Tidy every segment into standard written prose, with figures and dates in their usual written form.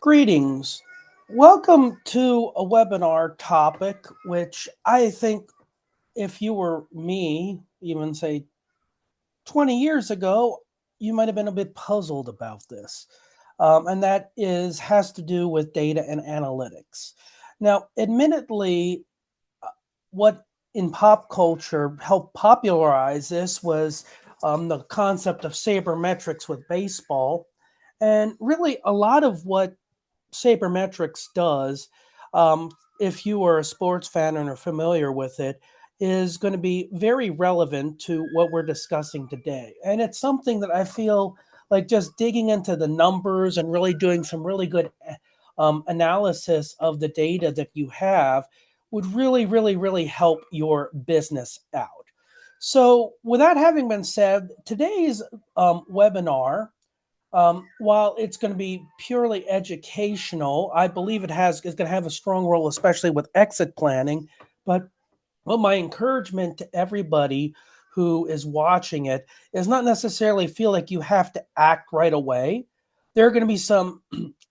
Greetings. Welcome to a webinar topic, which I think if you were me, even say 20 years ago, you might have been a bit puzzled about this. And that has to do with data and analytics. Now, admittedly, what in pop culture helped popularize this was the concept of sabermetrics with baseball. And really, a lot of what sabermetrics does, if you are a sports fan and are familiar with it, is going to be very relevant to what we're discussing today. And it's something that I feel like just digging into the numbers and really doing some really good analysis of the data that you have would really help your business out. So, with that having been said, today's webinar, while it's going to be purely educational, I believe is going to have a strong role, especially with exit planning. But my encouragement to everybody who is watching it is not necessarily feel like you have to act right away. There are going to be some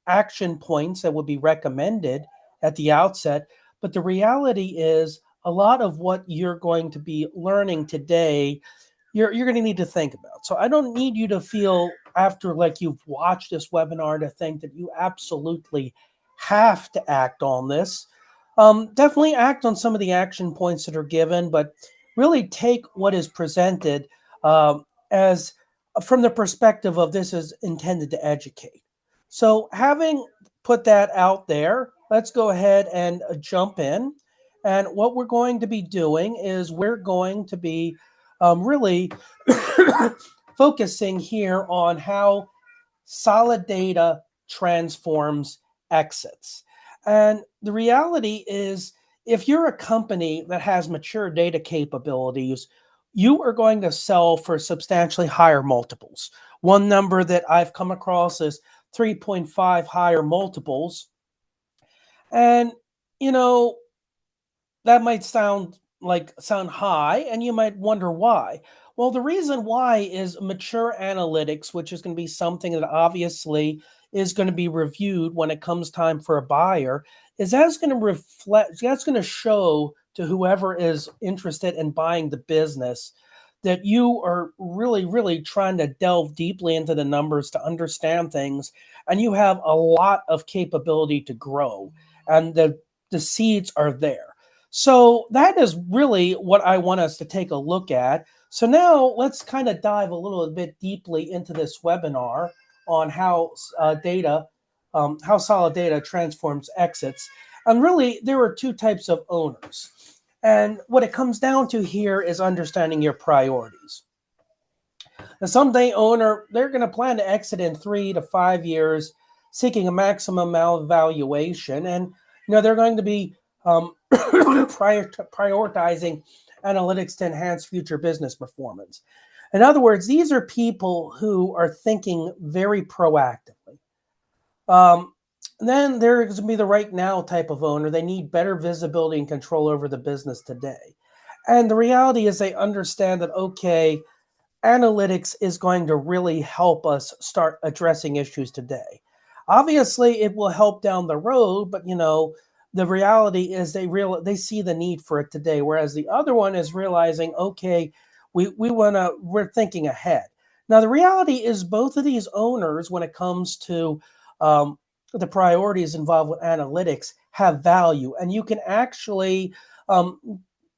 action points that would be recommended at the outset, but the reality is a lot of what you're going to be learning today you're going to need to think about. So I don't need you to feel after like you've watched this webinar to think that you absolutely have to act on this. Definitely act on some of the action points that are given, but really take what is presented as from the perspective of this is intended to educate. So having put that out there, let's go ahead and jump in. And what we're going to be doing is we're going to be really focusing here on how solid data transforms exits. And the reality is, if you're a company that has mature data capabilities, you are going to sell for substantially higher multiples. One number that I've come across is 3.5 higher multiples. And, you know, that might sound high, and you might wonder why. Well, the reason why is mature analytics, which is going to be something that obviously is going to be reviewed when it comes time for a buyer, is that's going to reflect, that's going to show to whoever is interested in buying the business that you are really trying to delve deeply into the numbers to understand things, and you have a lot of capability to grow, and the seeds are there. So that is really what I want us to take a look at. So now let's kind of dive a little bit deeply into this webinar on how solid data transforms exits. And really, there are two types of owners. And what it comes down to here is understanding your priorities. A someday owner, they're going to plan to exit in 3 to 5 years, seeking a maximum amount of valuation. And, they're going to be prioritizing analytics to enhance future business performance. In other words, these are people who are thinking very proactively. Then there's going to be the right now type of owner. They need better visibility and control over the business today. And the reality is they understand that, okay, analytics is going to really help us start addressing issues today. Obviously, it will help down the road, but the reality is they see the need for it today, whereas the other one is realizing, okay, we're thinking ahead. Now, the reality is both of these owners, when it comes to the priorities involved with analytics, have value, and you can actually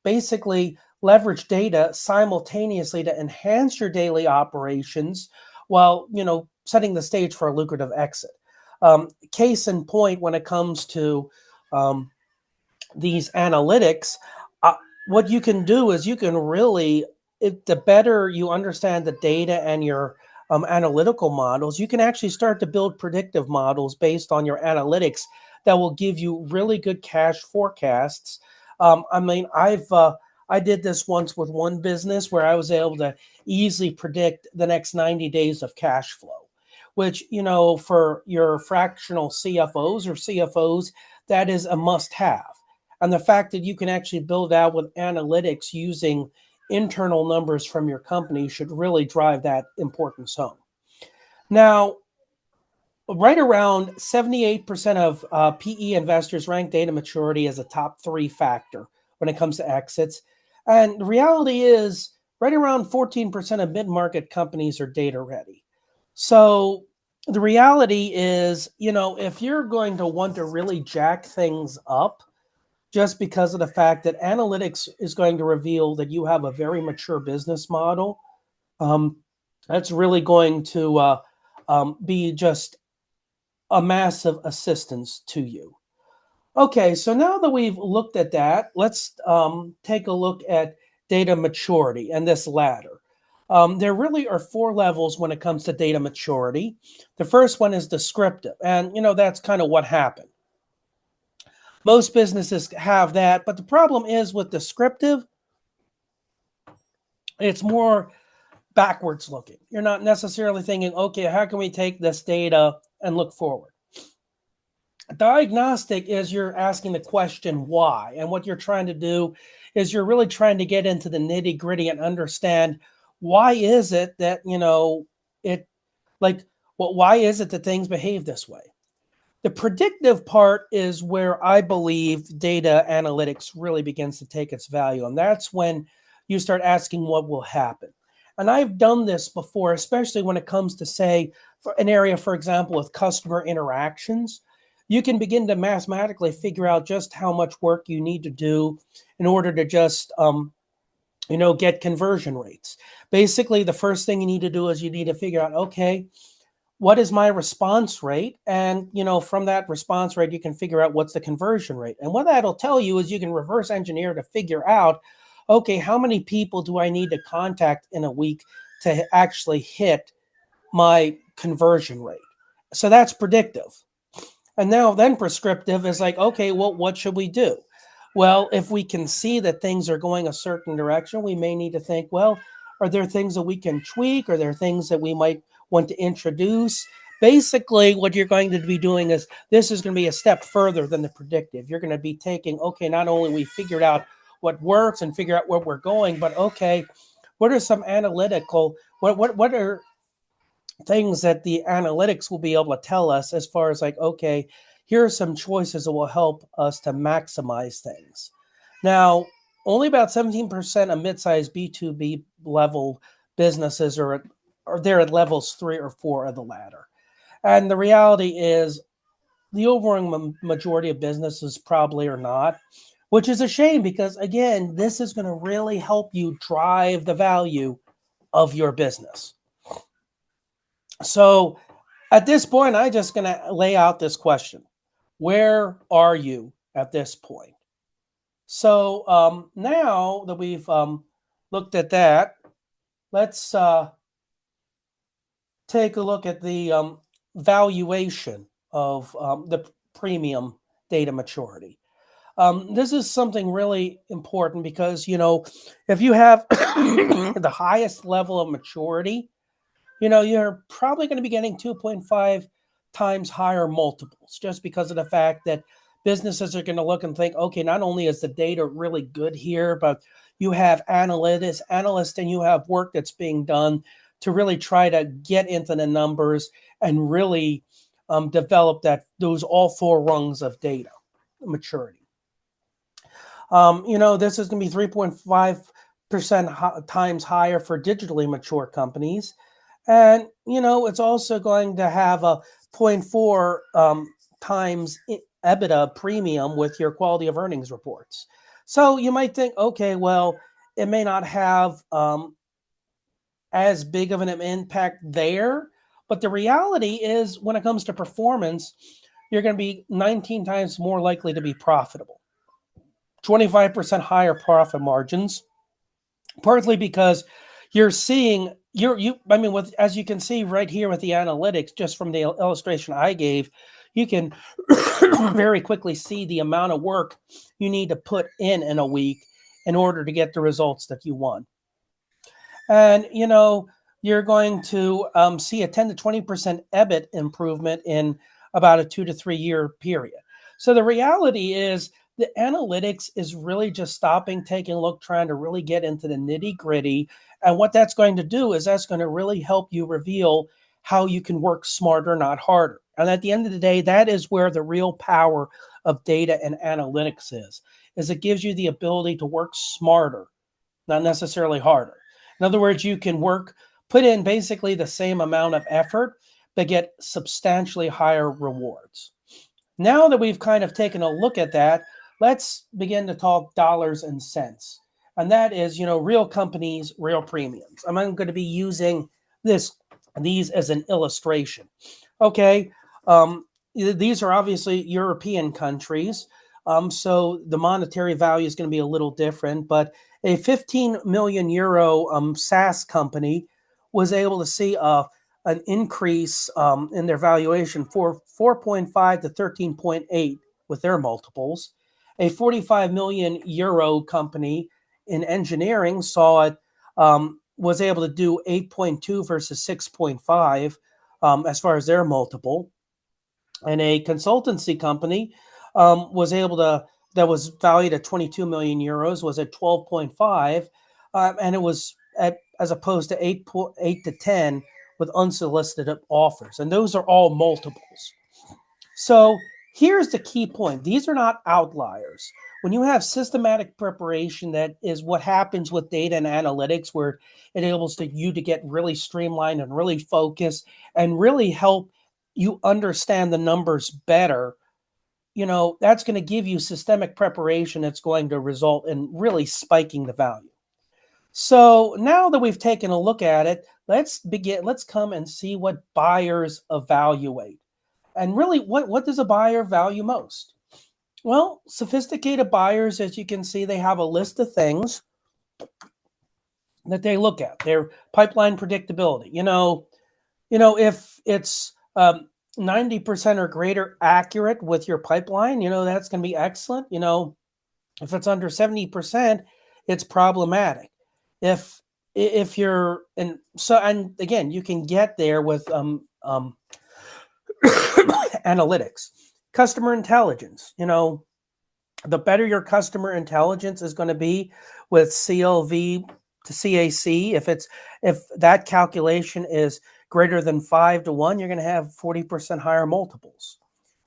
basically leverage data simultaneously to enhance your daily operations while setting the stage for a lucrative exit. Case in point, when it comes to these analytics, what you can do is you can really, the better you understand the data and your analytical models, you can actually start to build predictive models based on your analytics that will give you really good cash forecasts. I did this once with one business where I was able to easily predict the next 90 days of cash flow, which, for your fractional CFOs or CFOs, that is a must have. And the fact that you can actually build out with analytics using internal numbers from your company should really drive that importance home. Now, right around 78% of PE investors rank data maturity as a top three factor when it comes to exits. And the reality is, right around 14% of mid market companies are data ready. So the reality is, if you're going to want to really jack things up, just because of the fact that analytics is going to reveal that you have a very mature business model, um, that's really going to be just a massive assistance to you. Okay, so now that we've looked at that, let's take a look at data maturity and this ladder. There really are four levels when it comes to data maturity. The first one is descriptive, and that's kind of what happened. Most businesses have that, but the problem is with descriptive, it's more backwards looking. You're not necessarily thinking, okay, how can we take this data and look forward? Diagnostic is you're asking the question why, and what you're trying to do is you're really trying to get into the nitty gritty and understand why is it that it like why is it that things behave this way. The predictive part is where I believe data analytics really begins to take its value, and that's when you start asking what will happen. And I've done this before, especially when it comes to, say, for an area, for example, with customer interactions. You can begin to mathematically figure out just how much work you need to do in order to just get conversion rates. Basically, the first thing you need to do is you need to figure out, okay, what is my response rate? And, from that response rate, you can figure out what's the conversion rate. And what that'll tell you is you can reverse engineer to figure out, okay, how many people do I need to contact in a week to actually hit my conversion rate? So that's predictive. And now then prescriptive is like, okay, well, what should we do? Well, if we can see that things are going a certain direction, we may need to think, well, are there things that we can tweak? Are there things that we might want to introduce? Basically, what you're going to be doing is this is going to be a step further than the predictive. You're going to be taking, okay, not only we figured out what works and figure out where we're going, but okay, what are some analytical, what are things that the analytics will be able to tell us as far as like, okay, here are some choices that will help us to maximize things. Now, only about 17% of mid-sized B2B level businesses are there at levels 3 or 4 of the ladder. And the reality is the overwhelming majority of businesses probably are not, which is a shame because, again, this is going to really help you drive the value of your business. So at this point, I'm just going to lay out this question. Where are you at this point? So now that we've looked at that, let's take a look at the valuation of the premium data maturity. This is something really important because, if you have the highest level of maturity, you're probably going to be getting 2.5 times higher multiples just because of the fact that businesses are going to look and think, okay, not only is the data really good here, but you have analysts, and you have work that's being done to really try to get into the numbers and really develop those all four rungs of data maturity. This is going to be 3.5% times higher for digitally mature companies. And, it's also going to have a 0.4 times EBITDA premium with your quality of earnings reports. So you might think, okay, well, it may not have as big of an impact there. But the reality is when it comes to performance, you're going to be 19 times more likely to be profitable. 25% higher profit margins, partly because you're seeing as you can see right here with the analytics, just from the illustration I gave, you can very quickly see the amount of work you need to put in a week in order to get the results that you want. And, you're going to see a 10 to 20% EBIT improvement in about a 2 to 3 year period. So the reality is the analytics is really just stopping, taking a look, trying to really get into the nitty gritty. And what that's going to do is that's going to really help you reveal how you can work smarter, not harder. And at the end of the day, that is where the real power of data and analytics is it gives you the ability to work smarter, not necessarily harder. In other words, you can put in basically the same amount of effort, but get substantially higher rewards. Now that we've kind of taken a look at that, let's begin to talk dollars and cents. And that is, real companies, real premiums. I'm going to be using these as an illustration. Okay, these are obviously European countries, so the monetary value is going to be a little different. But a 15 million euro SaaS company was able to see an increase in their valuation for 4.5 to 13.8 with their multiples. A 45 million euro company in engineering saw it was able to do 8.2 versus 6.5 as far as their multiple. And a consultancy company was able to that was valued at 22 million euros was at 12.5, and it was as opposed to 8 to 10 with unsolicited offers, and those are all multiples. So here's the key point: these are not outliers. When you have systematic preparation, that is what happens with data and analytics, where it enables you to get really streamlined and really focused and really help you understand the numbers better. That's going to give you systemic preparation that's going to result in really spiking the value. So now that we've taken a look at it, let's come and see what buyers evaluate. And really, what does a buyer value most? Well, sophisticated buyers, as you can see, they have a list of things that they look at. Their pipeline predictability. If it's 90% or greater accurate with your pipeline, that's going to be excellent. If it's under 70%, it's problematic. If you're and again, you can get there with analytics, customer intelligence. The better your customer intelligence is going to be with CLV to CAC. If that calculation is greater than 5 to 1, you're going to have 40% higher multiples.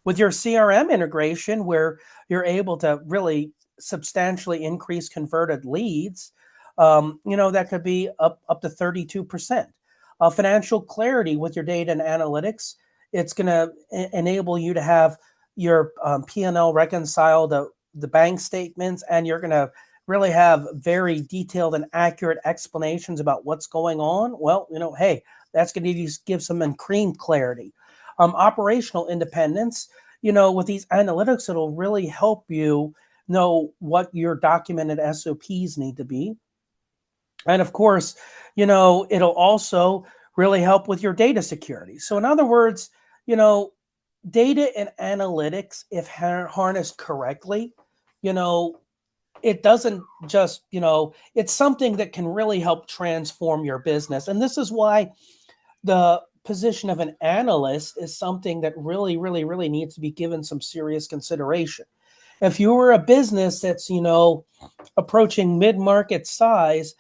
With your CRM integration, where you're able to really substantially increase converted leads, that could be up to 32%. Financial clarity with your data and analytics, it's going to enable you to have your P&L reconcile the bank statements, and you're going to really have very detailed and accurate explanations about what's going on. Well, hey, that's going to give some increased clarity. Operational independence, with these analytics, it'll really help you know what your documented SOPs need to be. And of course, it'll also really help with your data security. So in other words, data and analytics, if harnessed correctly, it doesn't just, it's something that can really help transform your business. And this is why the position of an analyst is something that really, really, really needs to be given some serious consideration. If you were a business that's, approaching mid-market size,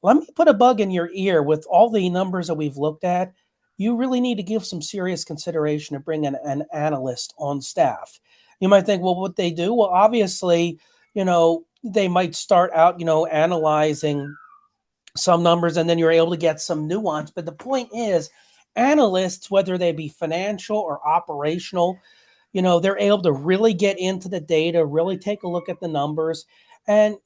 let me put a bug in your ear. With all the numbers that we've looked at, you really need to give some serious consideration to bring an analyst on staff. You might think, well, what they do? Well, obviously, they might start out, analyzing some numbers, and then you're able to get some nuance. But the point is, analysts, whether they be financial or operational, they're able to really get into the data, really take a look at the numbers, and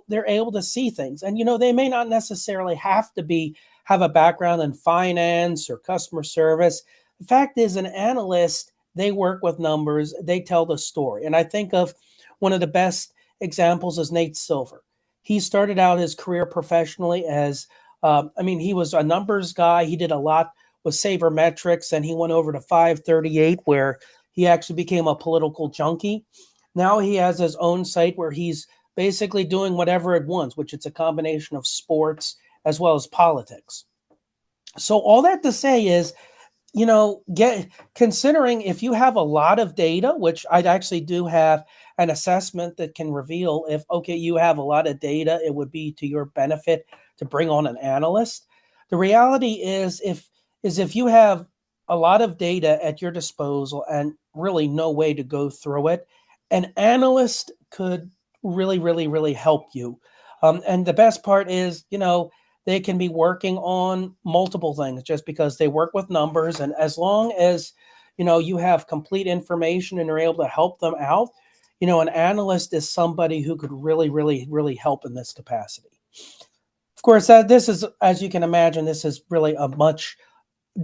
they're able to see things. And they may not necessarily have to have a background in finance or customer service. The fact is, an analyst, they work with numbers, they tell the story. And I think of one of the best examples is Nate Silver. He started out his career professionally as, he was a numbers guy. He did a lot with sabermetrics, and he went over to 538, where he actually became a political junkie. Now he has his own site where he's basically doing whatever it wants, which it's a combination of sports as well as politics. So all that to say is, considering if you have a lot of data, which I actually do have an assessment that can reveal if, you have a lot of data, it would be to your benefit to bring on an analyst. The reality is if you have a lot of data at your disposal and really no way to go through it, an analyst could really help you. And the best part is, they can be working on multiple things just because they work with numbers. And as long as, you have complete information and are able to help them out, an analyst is somebody who could really help in this capacity. Of course, this is, as you can imagine, this is really a much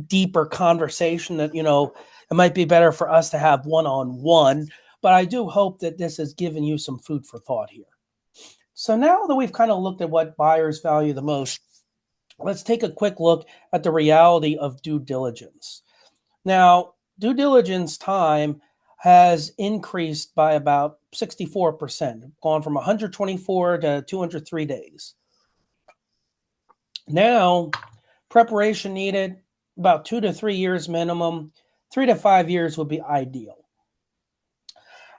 deeper conversation that, it might be better for us to have one-on-one, but I do hope that this has given you some food for thought here. So now that we've kind of looked at what buyers value the most, let's take a quick look at the reality of due diligence. Now, due diligence time has increased by about 64%, gone from 124 to 203 days. Now, preparation needed about 2 to 3 years minimum. 3 to 5 years would be ideal.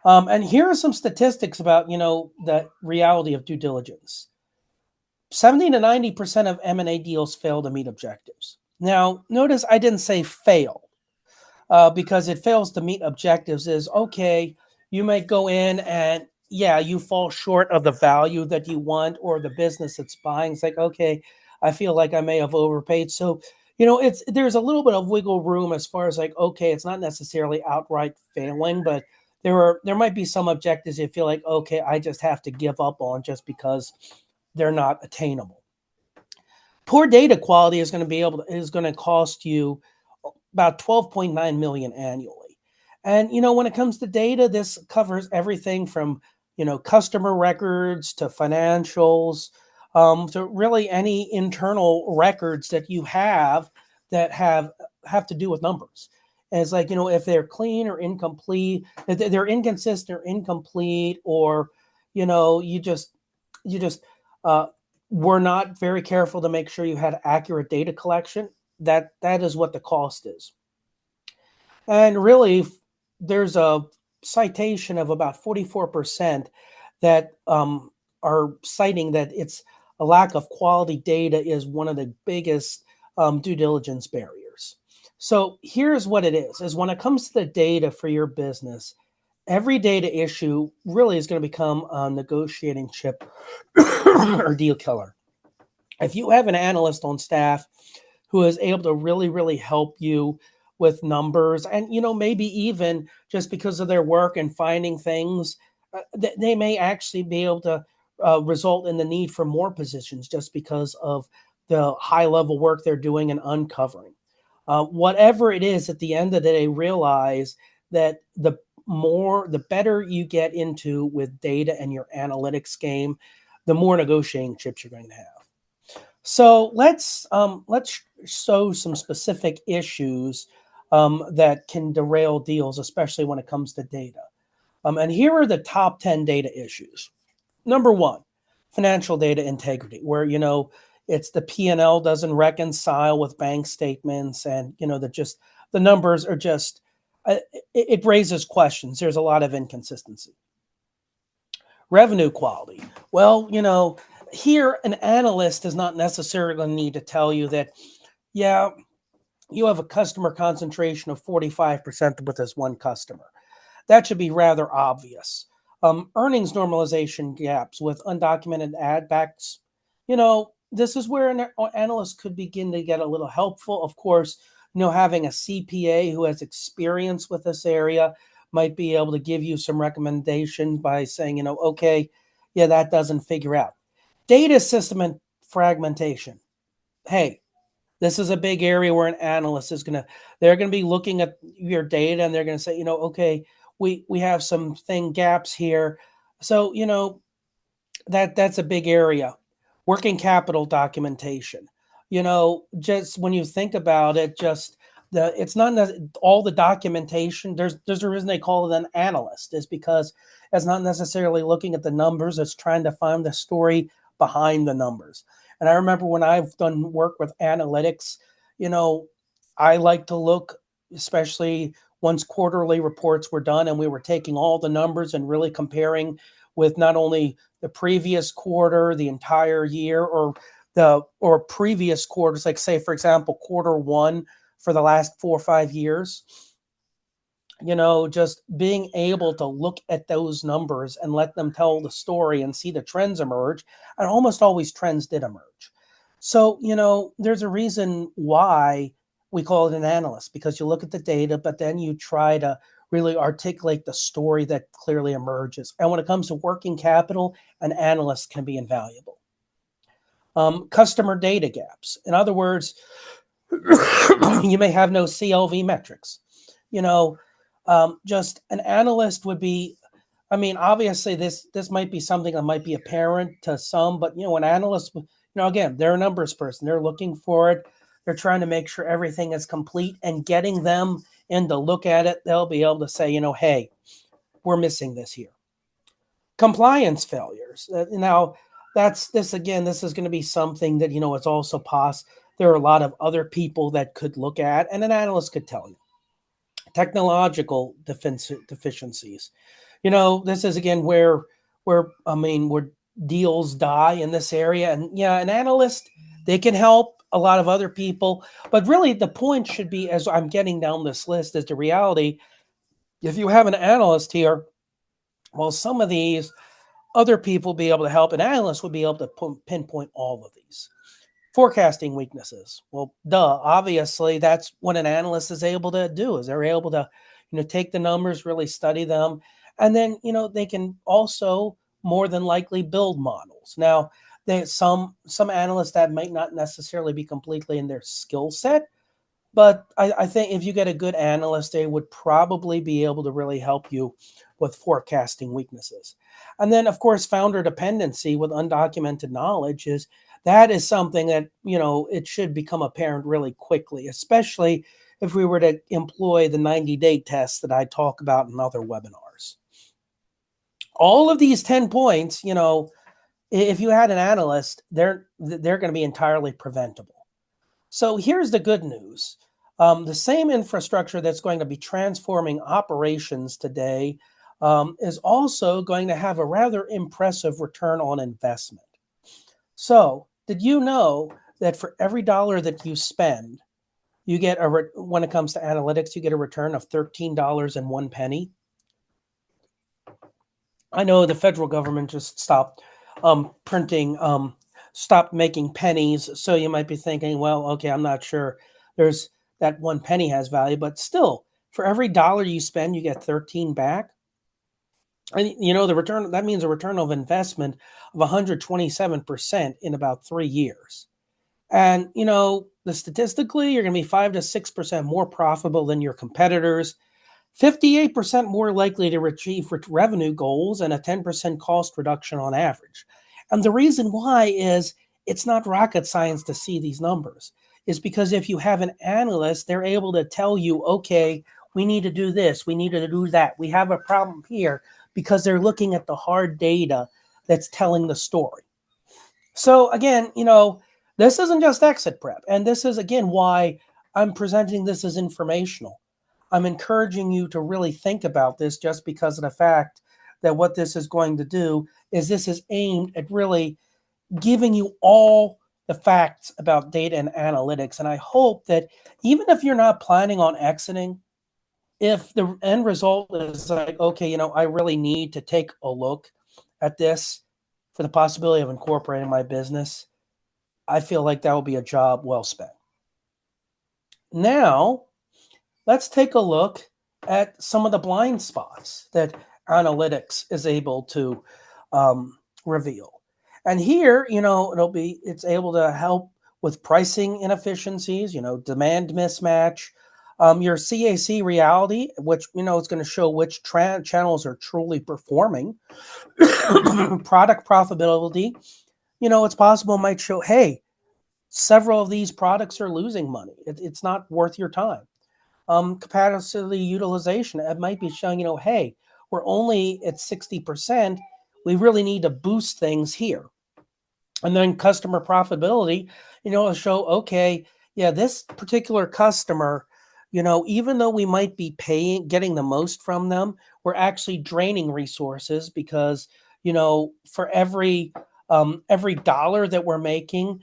And here are some statistics about, the reality of due diligence. 70 to 90% of M&A deals fail to meet objectives. Now, notice I didn't say fail, because it fails to meet objectives is, okay, you might go in and, yeah, you fall short of the value that you want or the business it's buying. It's like, okay, I feel like I may have overpaid. So, there's a little bit of wiggle room as far as like, okay, it's not necessarily outright failing, but there might be some objectives you feel like, okay, I just have to give up on just because they're not attainable. Poor data quality is going to cost you about 12.9 million annually. And when it comes to data, this covers everything from customer records to financials, to really any internal records that you have that have to do with numbers. And it's like, if they're clean or incomplete, if they're inconsistent or incomplete, or you just were not very careful to make sure you had accurate data collection, that is what the cost is. And really, there's a citation of about 44% that are citing that it's a lack of quality data is one of the biggest due diligence barriers. So here's what it is when it comes to the data for your business, every data issue really is going to become a negotiating chip or deal killer. If you have an analyst on staff who is able to really help you with numbers, and maybe even just because of their work and finding things, they may actually be able to result in the need for more positions just because of the high level work they're doing and uncovering. Whatever it is, at the end of the day, realize that the better you get into with data and your analytics game, the more negotiating chips you're going to have. So let's show some specific issues that can derail deals, especially when it comes to data. And here are the top 10 data issues. Number one, financial data integrity, where it's the P&L doesn't reconcile with bank statements, and the numbers are just it raises questions. There's a lot of inconsistency. Revenue quality. Well, here an analyst does not necessarily need to tell you that, yeah, you have a customer concentration of 45% with this one customer. That should be rather obvious. Earnings normalization gaps with undocumented add backs. This is where an analyst could begin to get a little helpful. Of course, having a CPA who has experience with this area might be able to give you some recommendations by saying, okay, yeah, that doesn't figure out. Data system and fragmentation. Hey, this is a big area where an analyst they're going to be looking at your data and they're going to say, okay, we have some gaps here. So, that's a big area. Working capital documentation. Just when you think about it, it's not all the documentation. There's a reason they call it an analyst, is because it's not necessarily looking at the numbers. It's trying to find the story behind the numbers. And I remember when I've done work with analytics, I like to look, especially once quarterly reports were done and we were taking all the numbers and really comparing with not only the previous quarter, the entire year, or previous quarters, like say, for example, quarter one for the last 4 or 5 years. Just being able to look at those numbers and let them tell the story and see the trends emerge. And almost always trends did emerge. So, there's a reason why we call it an analyst, because you look at the data, but then you try to really articulate the story that clearly emerges. And when it comes to working capital, an analyst can be invaluable. Customer data gaps. In other words, you may have no CLV metrics. Just an analyst would be, obviously this might be something that might be apparent to some, but an analyst, again, they're a numbers person. They're looking for it. They're trying to make sure everything is complete, and getting them in to look at it, they'll be able to say, hey, we're missing this here. Compliance failures. Now, this is going to be something that, it's also possible. There are a lot of other people that could look at, and an analyst could tell you. Technological deficiencies. This is again where deals die in this area. And an analyst, they can help a lot of other people. But really the point should be, as I'm getting down this list, is the reality. If you have an analyst here, well, some of these other people will be able to help. An analyst would be able to pinpoint all of these. Forecasting weaknesses. Well, obviously that's what an analyst is able to do, is they're able to, take the numbers, really study them. And then, they can also more than likely build models. Now, some analysts that might not necessarily be completely in their skill set, but I think if you get a good analyst, they would probably be able to really help you with forecasting weaknesses. And then, of course, founder dependency with undocumented knowledge is something that, it should become apparent really quickly, especially if we were to employ the 90-day test that I talk about in other webinars. All of these 10 points, if you had an analyst, they're going to be entirely preventable. So here's the good news. The same infrastructure that's going to be transforming operations today is also going to have a rather impressive return on investment. So did you know that for every dollar that you spend, you get when it comes to analytics, you get a return of $13.01? I know the federal government just stopped printing, stopped making pennies. So you might be thinking, well, okay, I'm not sure there's that 1 penny has value, but still, for every dollar you spend, you get 13 back. And the return, that means a return of investment of 127% in about 3 years. And statistically, you're going to be 5 to 6% more profitable than your competitors, 58% more likely to achieve revenue goals, and a 10% cost reduction on average. And the reason why is it's not rocket science to see these numbers. Is because if you have an analyst, they're able to tell you, okay, we need to do this, we need to do that, we have a problem here, because they're looking at the hard data that's telling the story. So again, this isn't just exit prep. And this is, again, why I'm presenting this as informational. I'm encouraging you to really think about this, just because of the fact that what this is going to do is this is aimed at really giving you all the facts about data and analytics. And I hope that even if you're not planning on exiting, if the end result is like, okay, I really need to take a look at this for the possibility of incorporating my business, I feel like that will be a job well spent. Now, let's take a look at some of the blind spots that analytics is able to reveal. And here, it's able to help with pricing inefficiencies, demand mismatch, your CAC reality, which, is going to show which channels are truly performing, product profitability. It's possible it might show, hey, several of these products are losing money. It's not worth your time. Capacity utilization, it might be showing, hey, we're only at 60%. We really need to boost things here. And then customer profitability, it'll show, okay, yeah, this particular customer, even though we might be getting the most from them, we're actually draining resources, because, for every dollar that we're making,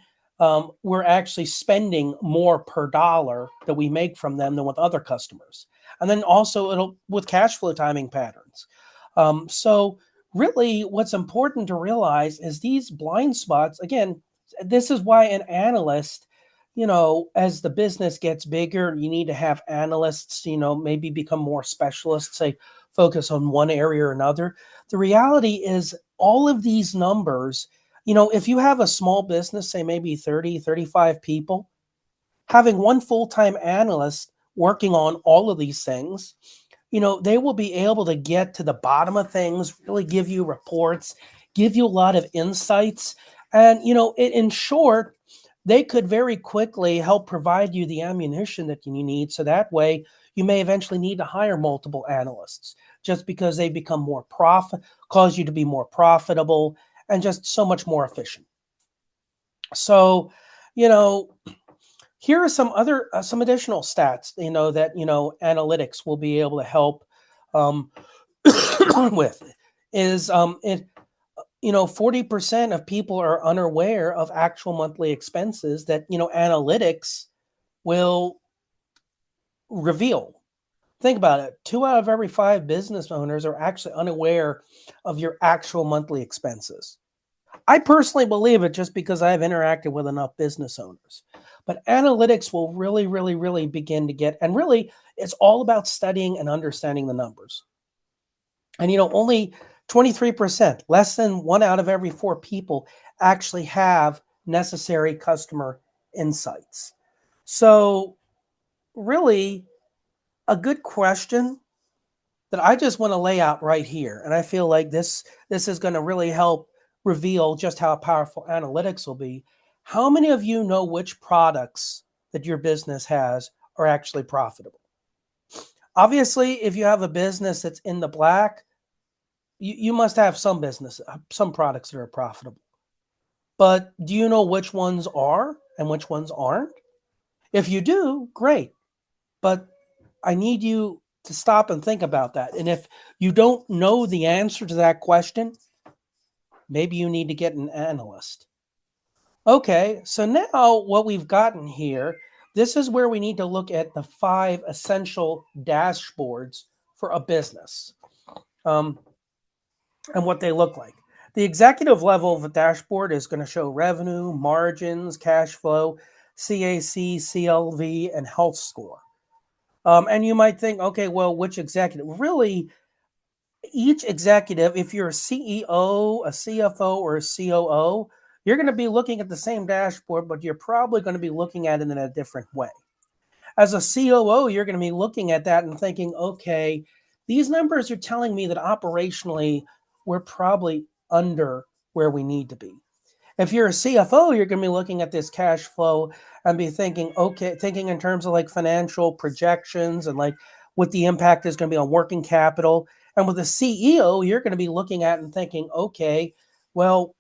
we're actually spending more per dollar that we make from them than with other customers. And then also it'll with cash flow timing patterns. So really what's important to realize is these blind spots, again, this is why an analyst, as the business gets bigger, you need to have analysts, maybe become more specialists, say focus on one area or another. The reality is all of these numbers, if you have a small business, say maybe 30, 35 people, having one full-time analyst working on all of these things, they will be able to get to the bottom of things, really give you reports, give you a lot of insights. And, in short, they could very quickly help provide you the ammunition that you need. So that way you may eventually need to hire multiple analysts just because they become more cause you to be more profitable and just so much more efficient. So, here are some additional stats, that, analytics will be able to help with is 40% of people are unaware of actual monthly expenses that, analytics will reveal. Think about it. 2 out of every 5 business owners are actually unaware of your actual monthly expenses. I personally believe it just because I've interacted with enough business owners. But analytics will really, really, really begin to get, and really it's all about studying and understanding the numbers. And only 23%, less than 1 out of every 4 people actually have necessary customer insights. So really a good question that I just want to lay out right here. And I feel like this is going to really help reveal just how powerful analytics will be. How many of you know which products that your business has are actually profitable? Obviously, if you have a business that's in the black, you must have some products that are profitable. But do you know which ones are and which ones aren't? If you do, great. But I need you to stop and think about that. And if you don't know the answer to that question, maybe you need to get an analyst. Okay, so now what we've gotten here, this is where we need to look at the 5 essential dashboards for a business, and what they look like. The executive level of the dashboard is going to show revenue, margins, cash flow, CAC, CLV, and health score. And you might think, okay, well, which executive? Really, each executive, if you're a CEO, a CFO, or a COO, you're going to be looking at the same dashboard, but you're probably going to be looking at it in a different way. As a COO, you're going to be looking at that and thinking, okay, these numbers are telling me that operationally we're probably under where we need to be. If you're a CFO, you're going to be looking at this cash flow and be thinking in terms of like financial projections and like what the impact is going to be on working capital. And with a CEO, you're going to be looking at and thinking, okay, well,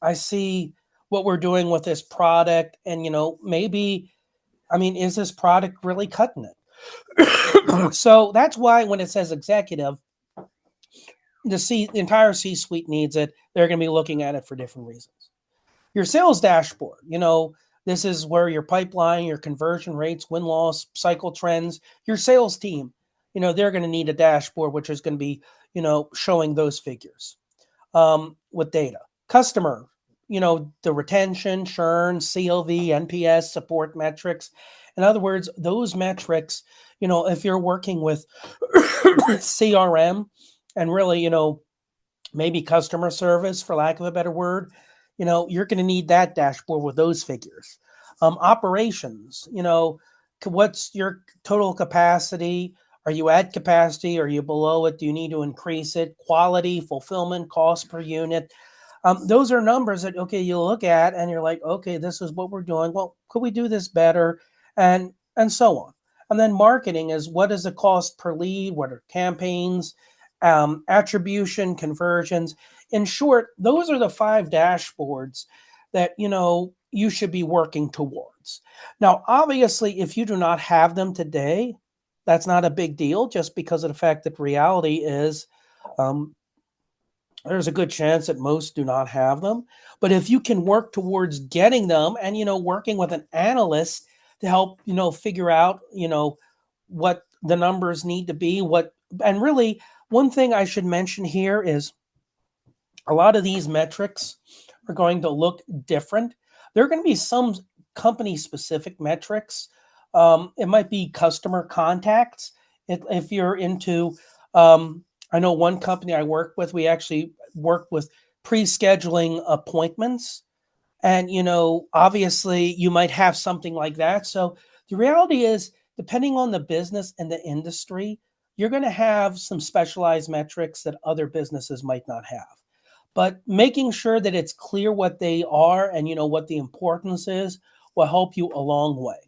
I see what we're doing with this product, and maybe, is this product really cutting it? So that's why when it says executive, the entire C-suite needs it. They're going to be looking at it for different reasons. Your sales dashboard, this is where your pipeline, your conversion rates, win-loss, cycle trends, your sales team, they're going to need a dashboard, which is going to be, showing those figures with data. Customer, the retention, churn, CLV, NPS, support metrics. In other words, those metrics, if you're working with CRM and really, maybe customer service, for lack of a better word, you're going to need that dashboard with those figures. Operations, what's your total capacity? Are you at capacity? Are you below it? Do you need to increase it? Quality, fulfillment, cost per unit. Those are numbers that, okay, you look at and you're like, okay, this is what we're doing. Well, could we do this better? And so on. And then marketing is, what is the cost per lead? What are campaigns? Attribution, conversions. In short, those are the 5 dashboards that, you should be working towards. Now, obviously, if you do not have them today, that's not a big deal, just because of the fact that reality is There's a good chance that most do not have them. But if you can work towards getting them and, working with an analyst to help, figure out, what the numbers need to be, and really one thing I should mention here is a lot of these metrics are going to look different. There are going to be some company specific metrics. It might be customer contacts. If you're into, I know one company I work with, we actually work with pre scheduling appointments. And, obviously you might have something like that. So the reality is, depending on the business and the industry, you're going to have some specialized metrics that other businesses might not have. But making sure that it's clear what they are and what the importance is will help you a long way.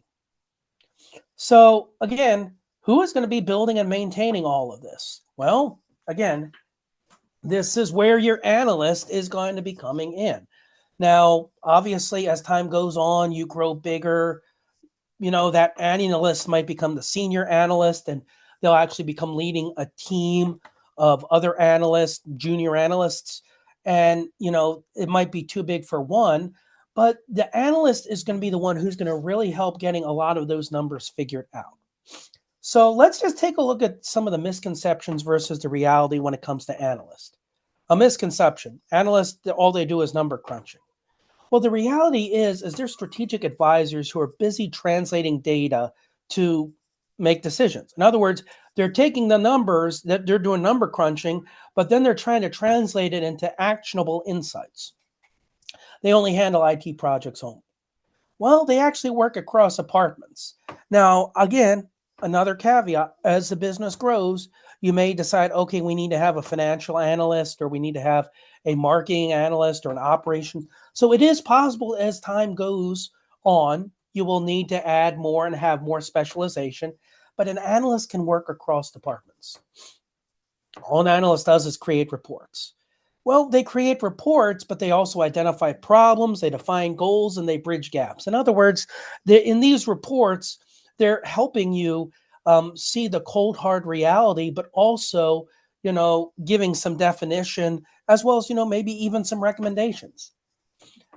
So again, who is going to be building and maintaining all of this? Well, again, this is where your analyst is going to be coming in. Now, obviously, as time goes on, you grow bigger. That analyst might become the senior analyst, and they'll actually become leading a team of other analysts, junior analysts. And, it might be too big for one, but the analyst is going to be the one who's going to really help getting a lot of those numbers figured out. So let's just take a look at some of the misconceptions versus the reality when it comes to analysts. A misconception: analysts, all they do is number crunching. Well, the reality is they're strategic advisors who are busy translating data to make decisions. In other words, they're taking the numbers, that they're doing number crunching, but then they're trying to translate it into actionable insights. They only handle IT projects only. Well, they actually work across departments. Now, again, another caveat: as the business grows, you may decide, okay, we need to have a financial analyst, or we need to have a marketing analyst, or an operation. So it is possible as time goes on, you will need to add more and have more specialization, but an analyst can work across departments. All an analyst does is create reports. Well, they create reports, but they also identify problems, they define goals, and they bridge gaps. In other words, in these reports, they're helping you see the cold, hard reality, but also, giving some definition, as well as, maybe even some recommendations.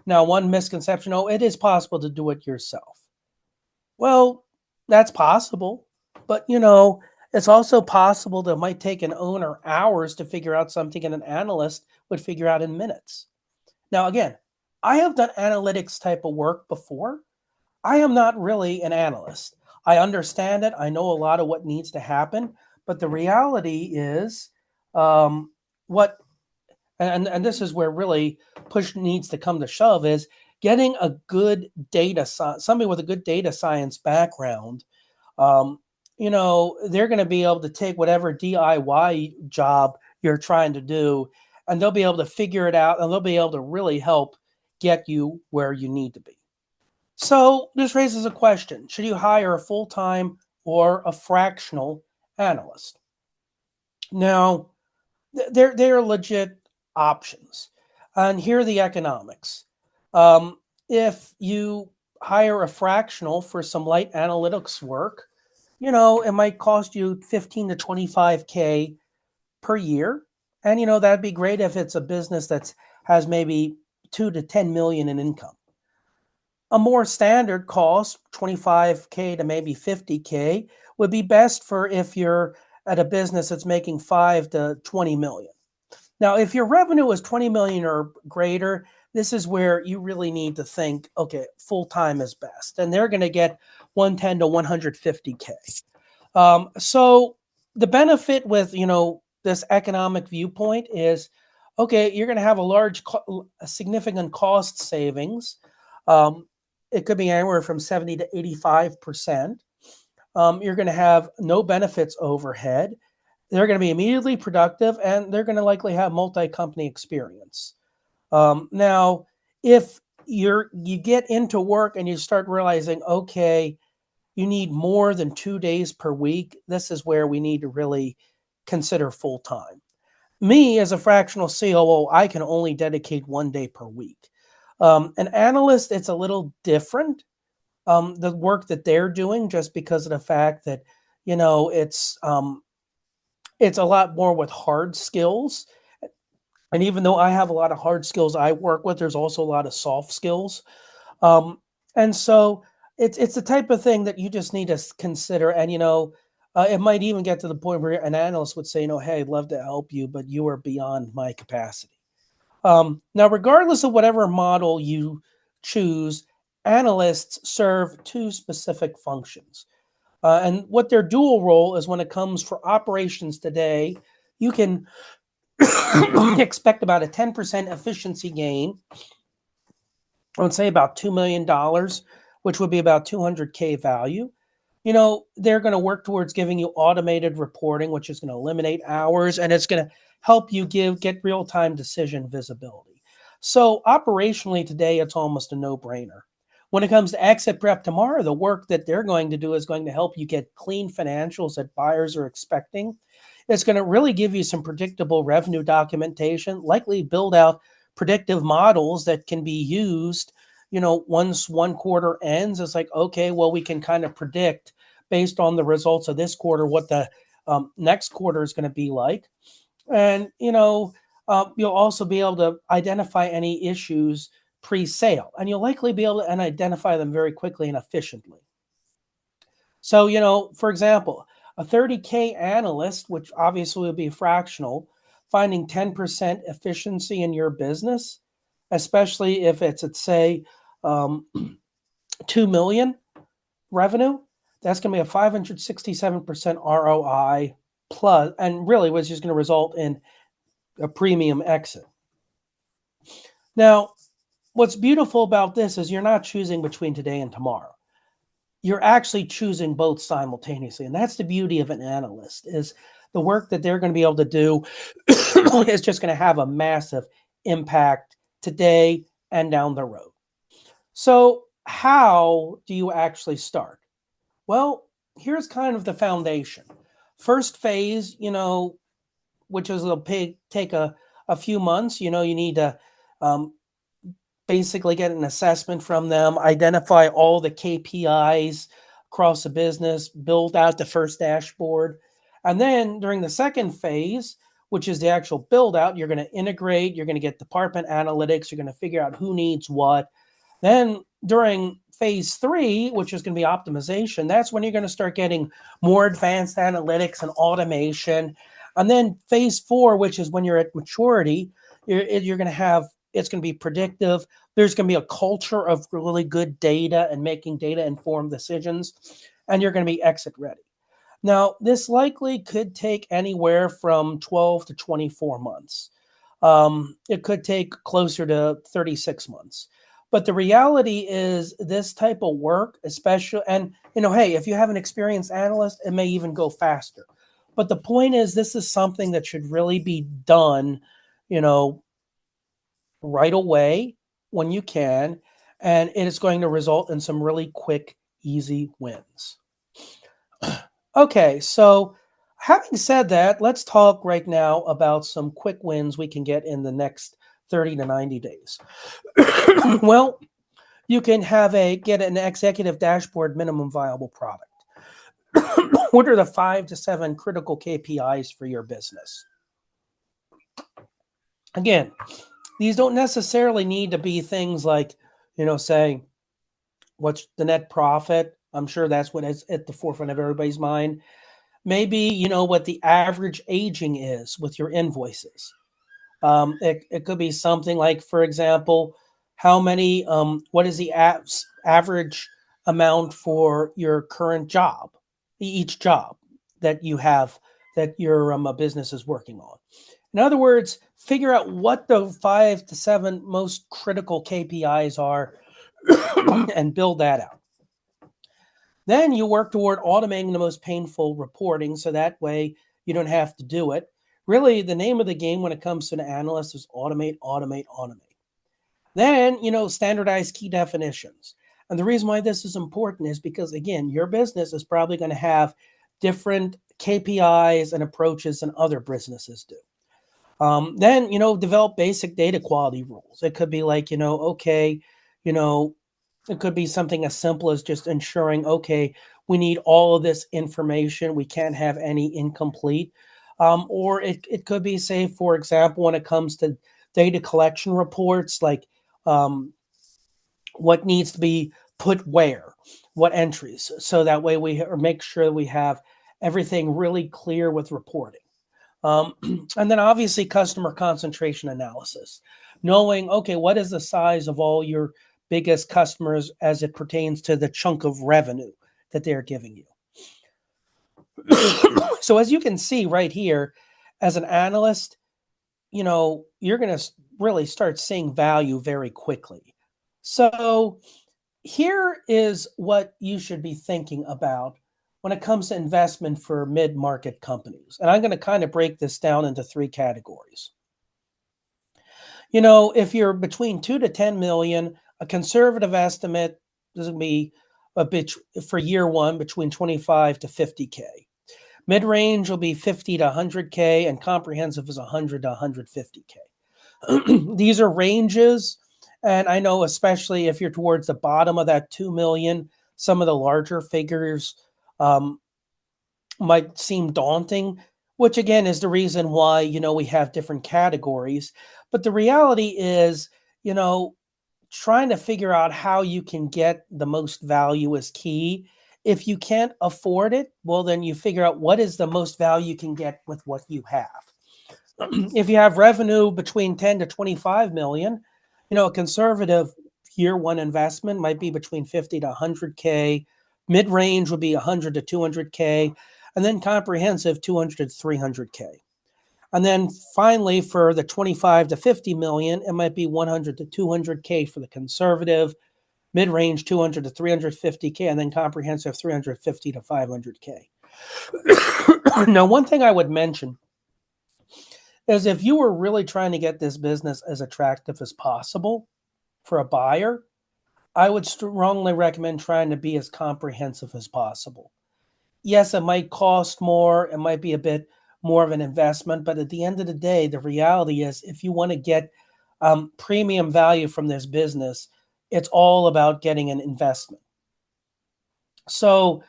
Now, one misconception: oh, it is possible to do it yourself. Well, that's possible, but it's also possible that it might take an owner hours to figure out something and an analyst would figure out in minutes. Now, again, I have done analytics type of work before. I am not really an analyst. I understand it. I know a lot of what needs to happen, but the reality is, what and this is where really push needs to come to shove, is getting a good somebody with a good data science background. um, they're going to be able to take whatever DIY job you're trying to do, and they'll be able to figure it out, and they'll be able to really help get you where you need to be. So this raises a question: should you hire a full-time or a fractional analyst? Now, they're legit options. And here are the economics. If you hire a fractional for some light analytics work, it might cost you 15 to 25K per year. And, that'd be great if it's a business that has maybe 2 to 10 million in income. A more standard cost, 25K to maybe 50K, would be best for if you're at a business that's making 5 to 20 million. Now, if your revenue is 20 million or greater, this is where you really need to think, okay, full-time is best. And they're going to get 110 to 150K. So the benefit with, this economic viewpoint is, okay, you're going to have a significant cost savings. It could be anywhere from 70 to 85%. You're going to have no benefits overhead. They're going to be immediately productive, and they're going to likely have multi-company experience. Now, if you get into work and you start realizing, okay, you need more than 2 days per week, this is where we need to really consider full-time. Me, as a fractional COO, I can only dedicate 1 day per week. An analyst, it's a little different, the work that they're doing, just because of the fact that, it's a lot more with hard skills. And even though I have a lot of hard skills I work with, there's also a lot of soft skills. Um, and so it's the type of thing that you just need to consider. And it might even get to the point where an analyst would say, hey, I'd love to help you, but you are beyond my capacity. Now, regardless of whatever model you choose, analysts serve two specific functions. And what their dual role is when it comes for operations today, you can expect about a 10% efficiency gain. I would say about $2 million, which would be about 200K value. They're going to work towards giving you automated reporting, which is going to eliminate hours, and it's going to help you get real-time decision visibility. So operationally today, it's almost a no-brainer. When it comes to exit prep tomorrow, the work that they're going to do is going to help you get clean financials that buyers are expecting. It's going to really give you some predictable revenue documentation, likely build out predictive models that can be used. Once one quarter ends, it's like, okay, well, we can kind of predict based on the results of this quarter what the next quarter is going to be like. And, you'll also be able to identify any issues pre-sale, and you'll likely be able to identify them very quickly and efficiently. So, for example, a 30K analyst, which obviously will be fractional, finding 10% efficiency in your business, especially if it's at, say, 2 million revenue, that's going to be a 567% ROI plus, and really was just going to result in a premium exit. Now, what's beautiful about this is you're not choosing between today and tomorrow. You're actually choosing both simultaneously. And that's the beauty of an analyst, is the work that they're going to be able to do is just going to have a massive impact today and down the road. So how do you actually start? Well, here's kind of the foundation. First phase, which is take a few months, you need to basically get an assessment from them, identify all the KPIs across the business, build out the first dashboard. And then during the second phase, which is the actual build out, you're going to integrate, you're going to get department analytics, you're going to figure out who needs what. Then during phase 3, which is going to be optimization, that's when you're going to start getting more advanced analytics and automation. And then phase 4, which is when you're at maturity, you're going to have, it's going to be predictive. There's going to be a culture of really good data and making data informed decisions, and you're going to be exit ready. Now, this likely could take anywhere from 12 to 24 months. It could take closer to 36 months. But the reality is this type of work, especially, and, hey, if you have an experienced analyst, it may even go faster. But the point is, this is something that should really be done, right away when you can, and it is going to result in some really quick, easy wins. Okay, so having said that, let's talk right now about some quick wins we can get in the next 30 to 90 days. Well, you can get an executive dashboard minimum viable product. What are the 5 to 7 critical KPIs for your business? Again, these don't necessarily need to be things like, say, what's the net profit? I'm sure that's what is at the forefront of everybody's mind. Maybe, what the average aging is with your invoices. It could be something like, for example, how many, what is the average amount for your current job, each job that you have, that your business is working on. In other words, figure out what the 5 to 7 most critical KPIs are and build that out. Then you work toward automating the most painful reporting, so that way you don't have to do it. Really, the name of the game when it comes to an analyst is automate, automate, automate. Then, standardize key definitions. And the reason why this is important is because, again, your business is probably going to have different KPIs and approaches than other businesses do. Then, develop basic data quality rules. It could be like, okay, it could be something as simple as just ensuring, okay, we need all of this information. We can't have any incomplete. Or it could be, say, for example, when it comes to data collection reports, like what needs to be put where, what entries, so that way we make sure we have everything really clear with reporting. And then obviously customer concentration analysis, knowing, okay, what is the size of all your biggest customers as it pertains to the chunk of revenue that they're giving you. So as you can see right here, as an analyst, you're going to really start seeing value very quickly. So here is what you should be thinking about when it comes to investment for mid-market companies. And I'm going to kind of break this down into three categories. If you're between 2 to 10 million, a conservative estimate is going to be a bit for year one between 25 to 50K. Mid-range will be 50 to 100K, and comprehensive is 100 to 150K. These are ranges, and I know especially if you're towards the bottom of that 2 million, some of the larger figures might seem daunting, which again is the reason why, we have different categories. But the reality is, trying to figure out how you can get the most value is key. If you can't afford it, well, then you figure out what is the most value you can get with what you have. If you have revenue between 10 to 25 million, a conservative year one investment might be between 50 to 100K. Mid-range would be 100 to 200K, and then comprehensive 200 to 300K. And then finally, for the 25 to 50 million, it might be 100 to 200K for the conservative, mid-range 200 to 350K, and then comprehensive 350 to 500K. Now, one thing I would mention is if you were really trying to get this business as attractive as possible for a buyer, I would strongly recommend trying to be as comprehensive as possible. Yes, it might cost more, it might be a bit more of an investment, but at the end of the day, the reality is if you want to get premium value from this business, it's all about getting an investment. So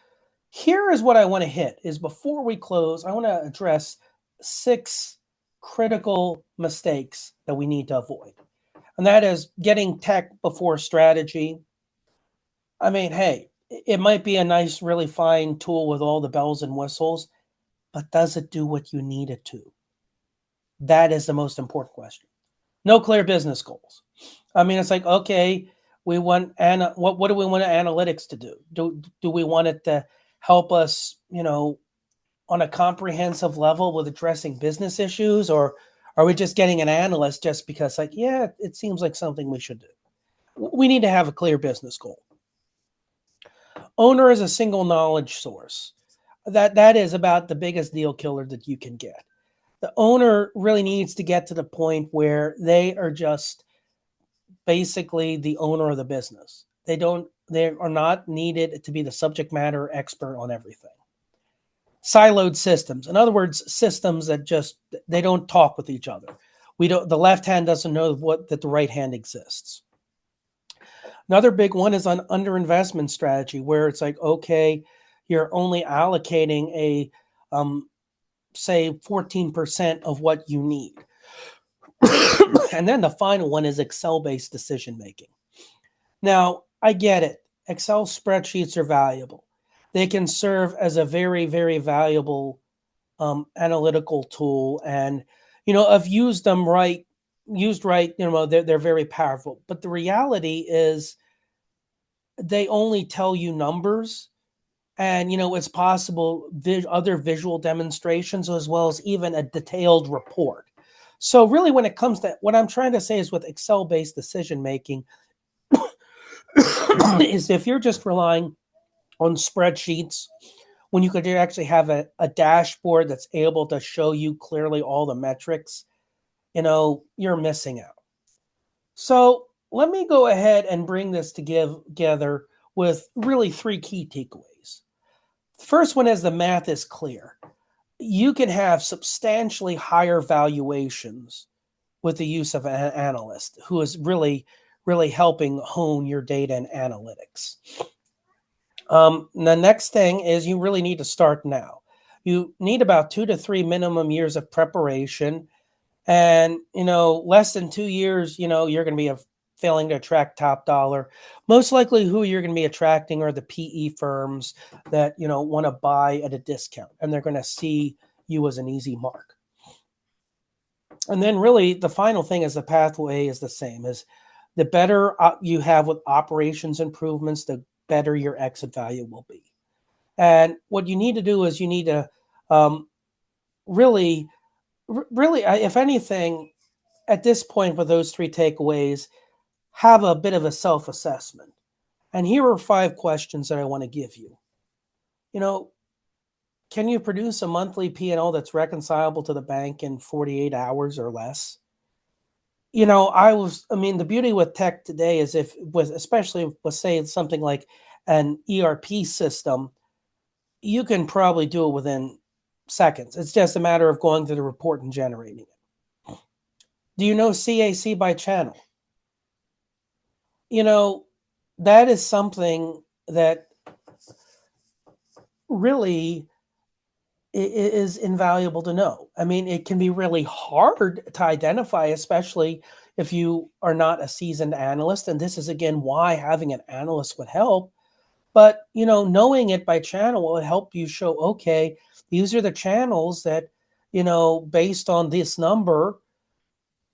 here is what I want to hit is before we close, I want to address 6 critical mistakes that we need to avoid. And that is getting tech before strategy. I mean, hey, it might be a nice, really fine tool with all the bells and whistles, but does it do what you need it to? That is the most important question. No clear business goals. I mean, it's like, okay, we want what do we want analytics to do? Do we want it to help us, on a comprehensive level with addressing business issues, or are we just getting an analyst just because, like, yeah, it seems like something we should do? We need to have a clear business goal. Owner is a single knowledge source. That is about the biggest deal killer that you can get. The owner really needs to get to the point where they are just basically the owner of the business. They are not needed to be the subject matter expert on everything. Siloed systems. In other words, systems that they don't talk with each other. The left hand doesn't know that the right hand exists. Another big one is on underinvestment strategy, where it's like, okay, you're only allocating a say 14% of what you need. And then the final one is Excel-based decision making. Now, I get it. Excel spreadsheets are valuable. They can serve as a very, very valuable analytical tool. And, I've used them right, they're very powerful. But the reality is they only tell you numbers. And, it's possible other visual demonstrations as well as even a detailed report. So really when it comes to what I'm trying to say is with Excel-based decision making is if you're just relying on spreadsheets when you could actually have a dashboard that's able to show you clearly all the metrics, you're missing out. So let me go ahead and bring this together with really 3 key takeaways. The first one is the math is clear. You can have substantially higher valuations with the use of an analyst who is really, really helping hone your data and analytics. The next thing is you really need to start now. You need about 2 to 3 minimum years of preparation. And, less than 2 years, you're going to be failing to attract top dollar. Most likely who you're going to be attracting are the PE firms that, want to buy at a discount, and they're going to see you as an easy mark. And then really the final thing is the pathway is the same. Is the better you have with operations improvements, the better your exit value will be. And what you need to do is you need to really, if anything, at this point with those three takeaways, have a bit of a self-assessment. And here are 5 questions that I want to give you. Can you produce a monthly P&L that's reconcilable to the bank in 48 hours or less? The beauty with tech today is especially with say something like an ERP system, you can probably do it within seconds. It's just a matter of going to the report and generating it. Do you know CAC by channel? That is something that really is invaluable to know. It can be really hard to identify, especially if you are not a seasoned analyst. And this is, again, why having an analyst would help. But, knowing it by channel will help you show, okay, these are the channels that, based on this number,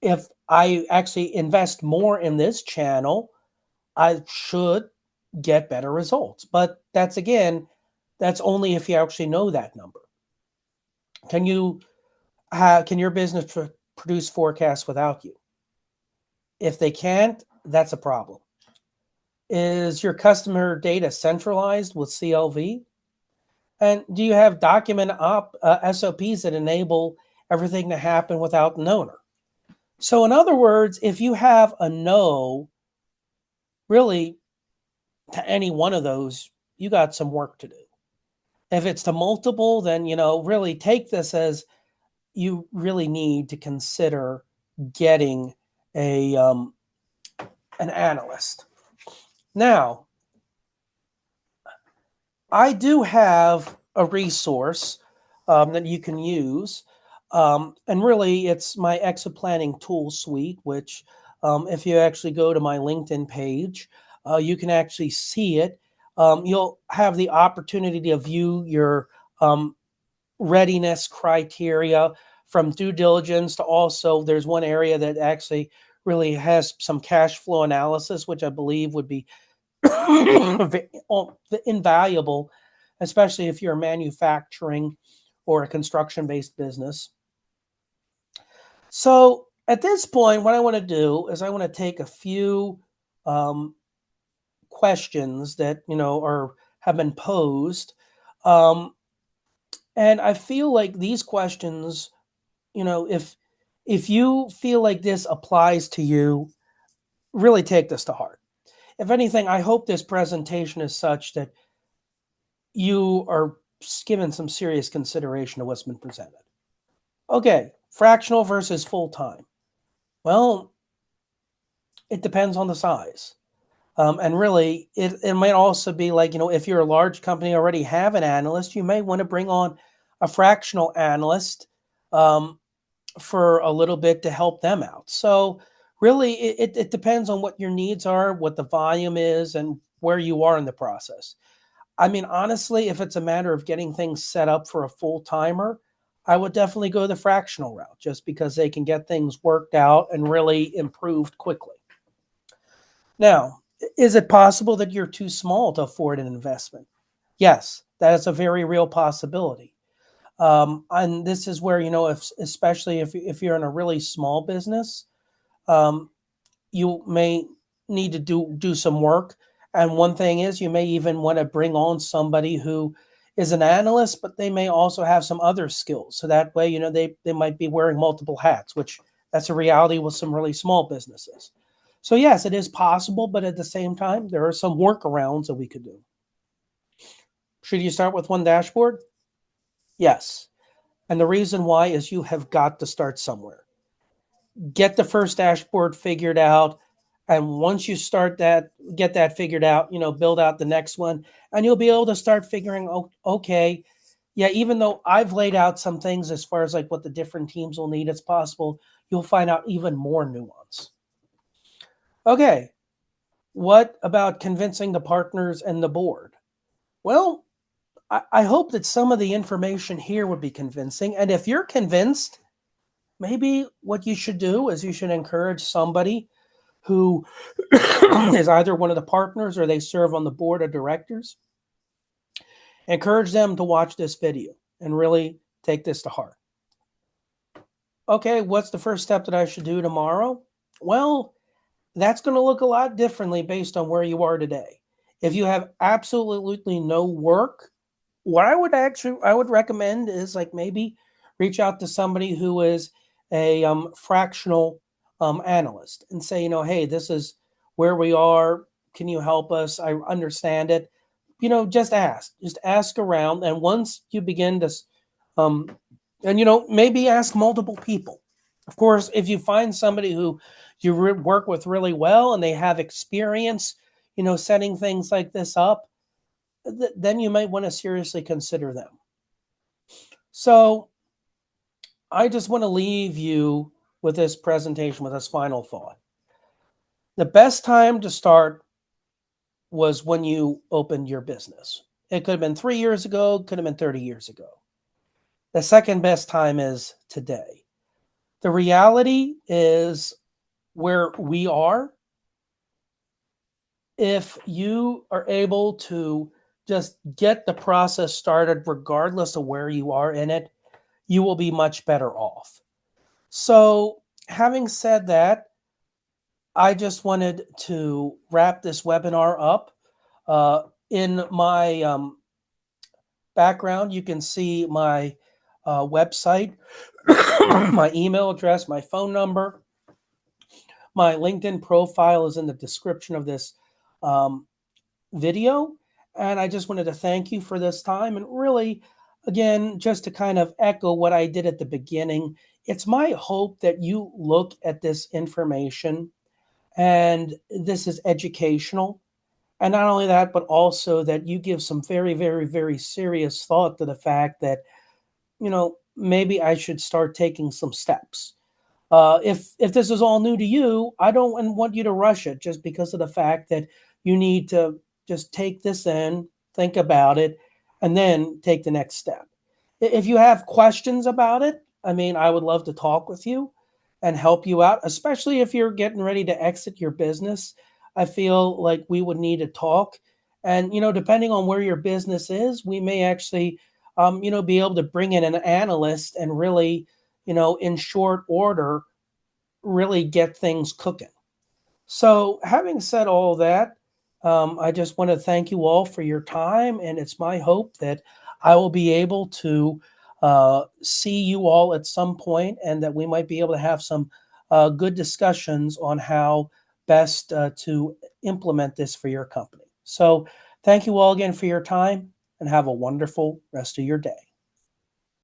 if I actually invest more in this channel, I should get better results. But that's only if you actually know that number. Can your business produce forecasts without you? If they can't, that's a problem. Is your customer data centralized with CLV? And do you have document SOPs that enable everything to happen without an owner? So in other words, if you have a no, really, to any one of those, you got some work to do. If it's to multiple, then, really take this as you really need to consider getting an analyst. Now, I do have a resource that you can use. And really, it's my exit planning tool suite, which if you actually go to my LinkedIn page, you can actually see it. You'll have the opportunity to view your readiness criteria from due diligence to also there's one area that actually really has some cash flow analysis, which I believe would be invaluable, especially if you're manufacturing or a construction-based business. So at this point, what I want to do is I want to take a few questions that have been posed, and I feel like these questions, if you feel like this applies to you, really take this to heart. If anything, I hope this presentation is such that you are given some serious consideration to what's been presented. Okay, fractional versus full-time. Well, it depends on the size. And really, it might also be like, if you're a large company, already have an analyst, you may want to bring on a fractional analyst for a little bit to help them out. So really, it depends on what your needs are, what the volume is, and where you are in the process. Honestly, if it's a matter of getting things set up for a full-timer, I would definitely go the fractional route just because they can get things worked out and really improved quickly. Now, is it possible that you're too small to afford an investment? Yes, that is a very real possibility. And this is where, especially if you're in a really small business, you may need to do some work. And one thing is you may even want to bring on somebody who is an analyst, but they may also have some other skills. So that way, they might be wearing multiple hats, which that's a reality with some really small businesses. So yes, it is possible, but at the same time, there are some workarounds that we could do. Should you start with one dashboard? Yes. And the reason why is you have got to start somewhere. Get the first dashboard figured out. And once you get that figured out, build out the next one, and you'll be able to start figuring, okay, yeah, even though I've laid out some things as far as like what the different teams will need, it's possible you'll find out even more nuance. Okay, what about convincing the partners and the board? Well, I hope that some of the information here would be convincing. And if you're convinced, maybe what you should do is you should encourage somebody who is either one of the partners or they serve on the board of directors. Encourage them to watch this video and really take this to heart. Okay, what's the first step that I should do tomorrow? Well, that's going to look a lot differently based on where you are today. If you have absolutely no work, what I would recommend is like maybe reach out to somebody who is a fractional analyst and say, hey, this is where we are. Can you help us? I understand it. Just ask around, and once you begin to, um, and maybe ask multiple people. Of course, if you find somebody who you work with really well and they have experience, setting things like this up, then you might want to seriously consider them. So I just want to leave you with this presentation, with this final thought. The best time to start was when you opened your business. It could have been 3 years ago, could have been 30 years ago. The second best time is today. The reality is where we are. If you are able to just get the process started, regardless of where you are in it, you will be much better off. So, having said that, I just wanted to wrap this webinar up. In my background, you can see my website, my email address, my phone number. My LinkedIn profile is in the description of this video. And I just wanted to thank you for this time. And really, again, just to kind of echo what I did at the beginning, it's my hope that you look at this information and this is educational. And not only that, but also that you give some very, very, very serious thought to the fact that, maybe I should start taking some steps. If this is all new to you, I don't want you to rush it just because of the fact that you need to just take this in, think about it, and then take the next step. If you have questions about it, I would love to talk with you and help you out, especially if you're getting ready to exit your business. I feel like we would need to talk. And, depending on where your business is, we may actually, be able to bring in an analyst and really, in short order, really get things cooking. So, having said all that, I just want to thank you all for your time. And it's my hope that I will be able to see you all at some point and that we might be able to have some good discussions on how best to implement this for your company. So, thank you all again for your time and have a wonderful rest of your day.